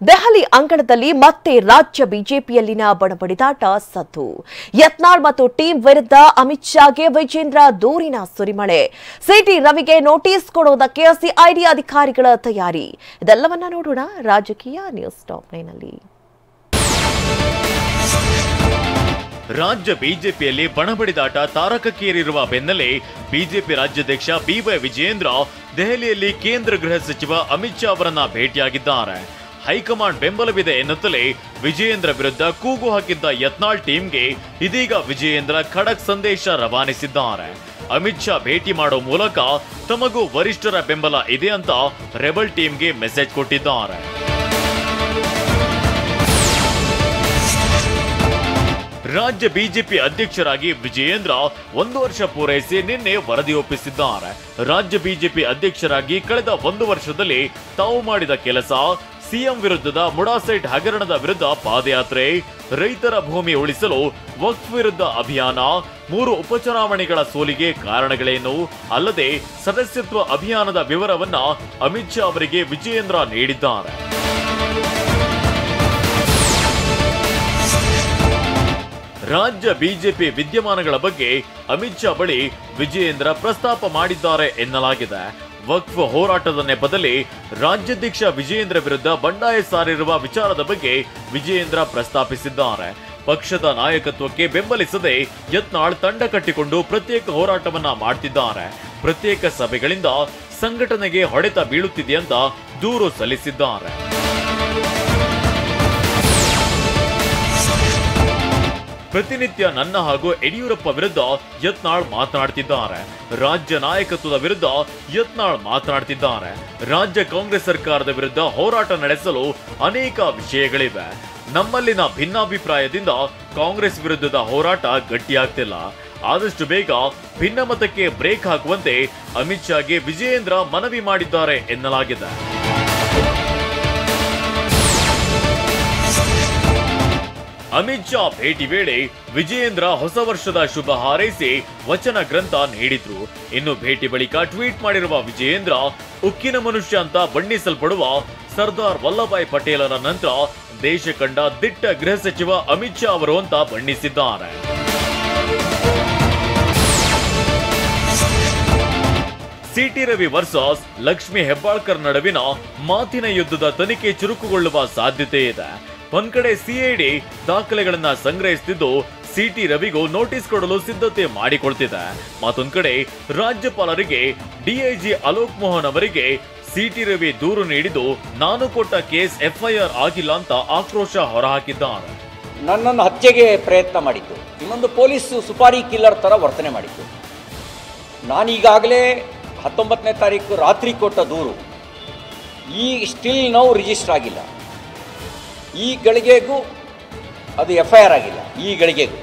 ದೆಹಲಿ ಅಂಕಣದಲ್ಲಿ ಮತ್ತೆ ರಾಜ್ಯ ಬಿಜೆಪಿಯಲ್ಲಿನ ಬಡಬಡಿದಾಟ ಸದ್ದು. ಯತ್ನಾಳ್ ಮತ್ತು ಟೀಂ ವಿರುದ್ಧ ಅಮಿತ್ ಶಾಗೆ ವಿಜೇಂದ್ರ ದೂರಿನ ಸುರಿಮಳೆ. ಸಿಟಿ ರವಿಗೆ ನೋಟಿಸ್ ಕೊಡುವುದಕ್ಕೆ ಸಿಐಡಿ ಅಧಿಕಾರಿಗಳ ತಯಾರಿ. ಇದೆಲ್ಲವನ್ನ ನೋಡೋಣ ರಾಜಕೀಯ ನ್ಯೂಸ್ ಟಾಪ್ 9 ನಲ್ಲಿ. ರಾಜ್ಯ ಬಿಜೆಪಿಯಲ್ಲಿ ಬಣಬಡಿದಾಟ ತಾರಕಕ್ಕೇರಿರುವ ಬೆನ್ನಲ್ಲೇ ಬಿಜೆಪಿ ರಾಜ್ಯಾಧ್ಯಕ್ಷ ಬಿವೈ ವಿಜಯೇಂದ್ರ ದೆಹಲಿಯಲ್ಲಿ ಕೇಂದ್ರ ಗೃಹ ಸಚಿವ ಅಮಿತ್ ಶಾ ಅವರನ್ನ ಭೇಟಿಯಾಗಿದ್ದಾರೆ. ಹೈಕಮಾಂಡ್ ಬೆಂಬಲವಿದೆ ಎನ್ನುತ್ತಲೇ ವಿಜಯೇಂದ್ರ ವಿರುದ್ಧ ಕೂಗು ಹಾಕಿದ್ದ ಯತ್ನಾಳ್ ಟೀಮ್ಗೆ ಇದೀಗ ವಿಜಯೇಂದ್ರ ಖಡಕ್ ಸಂದೇಶ ರವಾನಿಸಿದ್ದಾರೆ. ಅಮಿತ್ ಶಾ ಭೇಟಿ ಮಾಡೋ ಮೂಲಕ ತಮಗೂ ವರಿಷ್ಠರ ಬೆಂಬಲ ಇದೆ ಅಂತ ರೆಬಲ್ ಟೀಮ್ಗೆ ಮೆಸೇಜ್ ಕೊಟ್ಟಿದ್ದಾರೆ. ರಾಜ್ಯ ಬಿಜೆಪಿ ಅಧ್ಯಕ್ಷರಾಗಿ ವಿಜಯೇಂದ್ರ 1 ವರ್ಷ ಪೂರೈಸಿ ನಿನ್ನೆ ವರದಿ ಒಪ್ಪಿಸಿದ್ದಾರೆ. ರಾಜ್ಯ ಬಿಜೆಪಿ ಅಧ್ಯಕ್ಷರಾಗಿ ಕಳೆದ 1 ವರ್ಷದಲ್ಲಿ ತಾವು ಮಾಡಿದ ಕೆಲಸ, ಸಿಎಂ ವಿರುದ್ಧದ ಮುಡಾ ಸೈಟ್ ಹಗರಣದ ವಿರುದ್ಧ ಪಾದಯಾತ್ರೆ, ರೈತರ ಭೂಮಿ ಉಳಿಸಲು ವಕ್ಫ್ ವಿರುದ್ಧ ಅಭಿಯಾನ, 3 ಉಪಚುನಾವಣೆಗಳ ಸೋಲಿಗೆ ಕಾರಣಗಳೇನು, ಅಲ್ಲದೆ ಸದಸ್ಯತ್ವ ಅಭಿಯಾನದ ವಿವರವನ್ನ ಅಮಿತ್ ಶಾ ಅವರಿಗೆ ವಿಜಯೇಂದ್ರ ನೀಡಿದ್ದಾರೆ. ರಾಜ್ಯ ಬಿಜೆಪಿ ವಿದ್ಯಮಾನಗಳ ಬಗ್ಗೆ ಅಮಿತ್ ಶಾ ಬಳಿ ವಿಜಯೇಂದ್ರ ಪ್ರಸ್ತಾಪ ಮಾಡಿದ್ದಾರೆ ಎನ್ನಲಾಗಿದೆ. ವಕ್ಫ್ ಹೋರಾಟದ ನೆಪದಲ್ಲಿ ರಾಜ್ಯಾಧ್ಯಕ್ಷ ವಿಜಯೇಂದ್ರ ವಿರುದ್ಧ ಬಂಡಾಯ ಸಾರಿರುವ ವಿಚಾರದ ಬಗ್ಗೆ ವಿಜಯೇಂದ್ರ ಪ್ರಸ್ತಾಪಿಸಿದ್ದಾರೆ. ಪಕ್ಷದ ನಾಯಕತ್ವಕ್ಕೆ ಬೆಂಬಲಿಸದೆ ಯತ್ನಾಳ್ ತಂಡ ಕಟ್ಟಿಕೊಂಡು ಪ್ರತ್ಯೇಕ ಹೋರಾಟವನ್ನ ಮಾಡ್ತಿದ್ದಾರೆ. ಪ್ರತ್ಯೇಕ ಸಭೆಗಳಿಂದ ಸಂಘಟನೆಗೆ ಹೊಡೆತ ಬೀಳುತ್ತಿದೆಯಂತ ದೂರು ಸಲ್ಲಿಸಿದ್ದಾರೆ. ಪ್ರತಿನಿತ್ಯ ನನ್ನ ಹಾಗೂ ಯಡಿಯೂರಪ್ಪ ವಿರುದ್ಧ ಯತ್ನಾಳ್ ಮಾತನಾಡ್ತಿದ್ದಾರೆ. ರಾಜ್ಯ ನಾಯಕತ್ವದ ವಿರುದ್ಧ ಯತ್ನಾಳ್ ಮಾತನಾಡ್ತಿದ್ದಾರೆ. ರಾಜ್ಯ ಕಾಂಗ್ರೆಸ್ ಸರ್ಕಾರದ ವಿರುದ್ಧ ಹೋರಾಟ ನಡೆಸಲು ಅನೇಕ ವಿಷಯಗಳಿವೆ. ನಮ್ಮಲ್ಲಿನ ಭಿನ್ನಾಭಿಪ್ರಾಯದಿಂದ ಕಾಂಗ್ರೆಸ್ ವಿರುದ್ಧದ ಹೋರಾಟ ಗಟ್ಟಿಯಾಗ್ತಿಲ್ಲ. ಆದಷ್ಟು ಬೇಗ ಭಿನ್ನಮತಕ್ಕೆ ಬ್ರೇಕ್ ಹಾಕುವಂತೆ ಅಮಿತ್ ಶಾಗೆ ವಿಜಯೇಂದ್ರ ಮನವಿ ಮಾಡಿದ್ದಾರೆ ಎನ್ನಲಾಗಿದೆ. ಅಮಿತ್ ಶಾ ಭೇಟಿ ವೇಳೆ ವಿಜಯೇಂದ್ರ ಹೊಸ ವರ್ಷದ ಶುಭ ಹಾರೈಸಿ ವಚನ ಗ್ರಂಥ ನೀಡಿದ್ರು. ಇನ್ನು ಭೇಟಿ ಬಳಿಕ ಟ್ವೀಟ್ ಮಾಡಿರುವ ವಿಜಯೇಂದ್ರ, ಉಕ್ಕಿನ ಮನುಷ್ಯ ಅಂತ ಬಣ್ಣಿಸಲ್ಪಡುವ ಸರ್ದಾರ್ ವಲ್ಲಭಾಯ್ ಪಟೇಲರ ನಂತರ ದೇಶ ಕಂಡ ದಿಟ್ಟ ಗೃಹ ಸಚಿವ ಅಮಿತ್ ಶಾ ಅವರು ಅಂತ ಬಣ್ಣಿಸಿದ್ದಾರೆ. ಸಿಟಿ ರವಿ ವರ್ಸಸ್ ಲಕ್ಷ್ಮಿ ಹೆಬ್ಬಾಳ್ಕರ್ ನಡುವಿನ ಮಾತಿನ ಯುದ್ಧದ ತನಿಖೆ ಚುರುಕುಗೊಳ್ಳುವ ಸಾಧ್ಯತೆ ಇದೆ. ಒಂದ್ ಕಡೆ ಸಿಐಡಿ ದಾಖಲೆಗಳನ್ನ ಸಂಗ್ರಹಿಸುತ್ತಿದ್ದು ಸಿಟಿ ರವಿಗೂ ನೋಟಿಸ್ ಕೊಡಲು ಸಿದ್ಧತೆ ಮಾಡಿಕೊಳ್ತಿದೆ. ಮತ್ತೊಂದ್ ಕಡೆ ರಾಜ್ಯಪಾಲರಿಗೆ ಡಿಐಜಿ ಅಲೋಕ್ ಮೋಹನ್ ಅವರಿಗೆ ಸಿಟಿ ರವಿ ದೂರು ನೀಡಿದ್ದು ನಾನು ಕೊಟ್ಟ ಕೇಸ್ ಎಫ್ಐಆರ್ ಆಗಿಲ್ಲ ಅಂತ ಆಕ್ರೋಶ ಹೊರಹಾಕಿದ್ದಾರೆ. ನನ್ನನ್ನು ಹತ್ಯೆಗೆ ಪ್ರಯತ್ನ ಮಾಡಿದ್ದು, ಇನ್ನೊಂದು ಪೊಲೀಸ್ ಸುಪಾರಿ ಕಿಲ್ಲರ್ ತರ ವರ್ತನೆ ಮಾಡಿದ್ದು. ನಾನೀಗಾಗಲೇ 19ನೇ ತಾರೀಕು ರಾತ್ರಿ ಕೊಟ್ಟ ದೂರು ಸ್ಟಿಲ್ ನೌ ರಿಜಿಸ್ಟರ್ ಆಗಿಲ್ಲ. ಈ ಗಳಿಗೆಗೂ ಅದು ಎಫ್ಐಆರ್ ಆಗಿಲ್ಲ. ಈ ಗಳಿಗೆಗೂ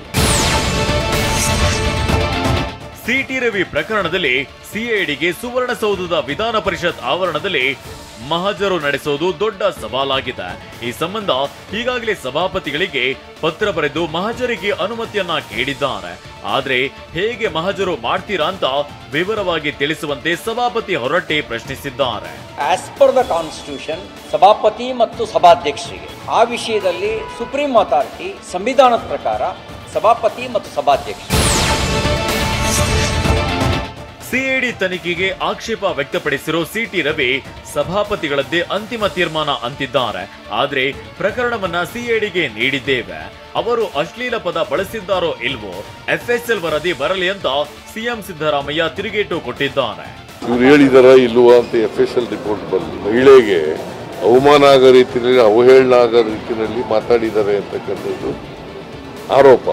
ಸಿಟಿ ರವಿ ಪ್ರಕರಣದಲ್ಲಿ ಸಿಐಡಿಗೆ ಸುವರ್ಣಸೌಧದ ವಿಧಾನ ಪರಿಷತ್ ಆವರಣದಲ್ಲಿ ಮಹಜರು ನಡೆಸೋದು ದೊಡ್ಡ ಸವಾಲಾಗಿದೆ. ಈ ಸಂಬಂಧ ಈಗಾಗಲೇ ಸಭಾಪತಿಗಳಿಗೆ ಪತ್ರ ಬರೆದು ಮಹಜರಿಗೆ ಅನುಮತಿಯನ್ನ ಕೇಳಿದ್ದಾರೆ. ಆದ್ರೆ ಹೇಗೆ ಮಹಜರು ಮಾಡ್ತೀರಾ ಅಂತ ವಿವರವಾಗಿ ತಿಳಿಸುವಂತೆ ಸಭಾಪತಿ ಹೊರಟ್ಟಿ ಪ್ರಶ್ನಿಸಿದ್ದಾರೆ. ಆಸ್ ಪರ್ ದ ಕಾನ್ಸ್ಟಿಟ್ಯೂಷನ್ ಸಭಾಪತಿ ಮತ್ತು ಸಭಾಧ್ಯಕ್ಷರಿಗೆ ಆ ವಿಷಯದಲ್ಲಿ ಸುಪ್ರೀಂ ಅಥಾರಿಟಿ ಸಂವಿಧಾನದ ಪ್ರಕಾರ ಸಭಾಪತಿ ಮತ್ತು ಸಭಾಧ್ಯಕ್ಷ. ಸಿಐಡಿ ತನಿಖೆಗೆ ಆಕ್ಷೇಪ ವ್ಯಕ್ತಪಡಿಸಿರೋ ಸಿಟಿ ರವಿ ಸಭಾಪತಿಗಳದ್ದೇ ಅಂತಿಮ ತೀರ್ಮಾನ ಅಂತಿದ್ದಾರೆ. ಆದ್ರೆ ಪ್ರಕರಣವನ್ನ ಸಿಐಡಿಗೆ ನೀಡಿದ್ದೇವೆ, ಅವರು ಅಶ್ಲೀಲ ಪದ ಬಳಸಿದ್ದಾರೋ ಇಲ್ವೋ ಎಫ್ಎಸ್ಎಲ್ ವರದಿ ಬರಲಿ ಅಂತ ಸಿಎಂ ಸಿದ್ದರಾಮಯ್ಯ ತಿರುಗೇಟು ಕೊಟ್ಟಿದ್ದಾರೆ. ಇವ್ರು ಹೇಳಿದಾರ ಇಲ್ವಾ ಅಂತ ಎಫ್ಎಸ್ಎಲ್ ರಿಪೋರ್ಟ್ ಬರಲಿ. ಮಹಿಳೆಗೆ ಅವಮಾನ ಆಗೋ ರೀತಿಯಲ್ಲಿ, ಅವಹೇಳನ ಆಗೋ ರೀತಿಯಲ್ಲಿ ಮಾತಾಡಿದ್ದಾರೆ ಅಂತಕ್ಕಂಥದ್ದು ಆರೋಪ.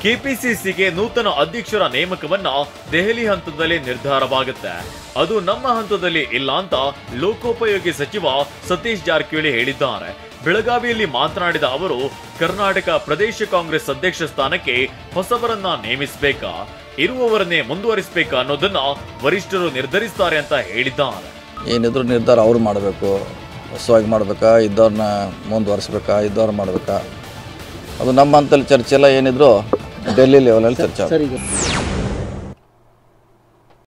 ಕೆಪಿಸಿಸಿಗೆ ನೂತನ ಅಧ್ಯಕ್ಷರ ನೇಮಕವನ್ನ ದೆಹಲಿ ಹಂತದಲ್ಲಿ ನಿರ್ಧಾರವಾಗುತ್ತೆ. ಅದು ನಮ್ಮ ಹಂತದಲ್ಲಿ ಇಲ್ಲ ಅಂತ ಲೋಕೋಪಯೋಗಿ ಸಚಿವ ಸತೀಶ್ ಜಾರಕಿಹೊಳಿ ಹೇಳಿದ್ದಾರೆ. ಬೆಳಗಾವಿಯಲ್ಲಿ ಮಾತನಾಡಿದ ಅವರು, ಕರ್ನಾಟಕ ಪ್ರದೇಶ ಕಾಂಗ್ರೆಸ್ ಅಧ್ಯಕ್ಷ ಸ್ಥಾನಕ್ಕೆ ಹೊಸಬರನ್ನ ನೇಮಿಸಬೇಕಾ, ಇರುವವರನ್ನೇ ಮುಂದುವರಿಸಬೇಕಾ ಅನ್ನೋದನ್ನ ವರಿಷ್ಠರು ನಿರ್ಧರಿಸ್ತಾರೆ ಅಂತ ಹೇಳಿದ್ದಾರೆ. ಏನಿದ್ರು ನಿರ್ಧಾರ ಅವ್ರು ಮಾಡಬೇಕು. ಹೊಸವಾಗಿ ಮಾಡಬೇಕಾ, ಇದ್ದವ್ರನ್ನ ಮುಂದುವರಿಸಬೇಕಾ, ಇದ್ದವ್ರು ಮಾಡಬೇಕಾ, ಅದು ನಮ್ಮ ಹಂತದಲ್ಲಿ ಚರ್ಚೆ ಎಲ್ಲ. ಏನಿದ್ರು ಡೆಲ್ಲಿ ಲೆವೆಲಲ್ಲಿ ಚರ್ಚೆ.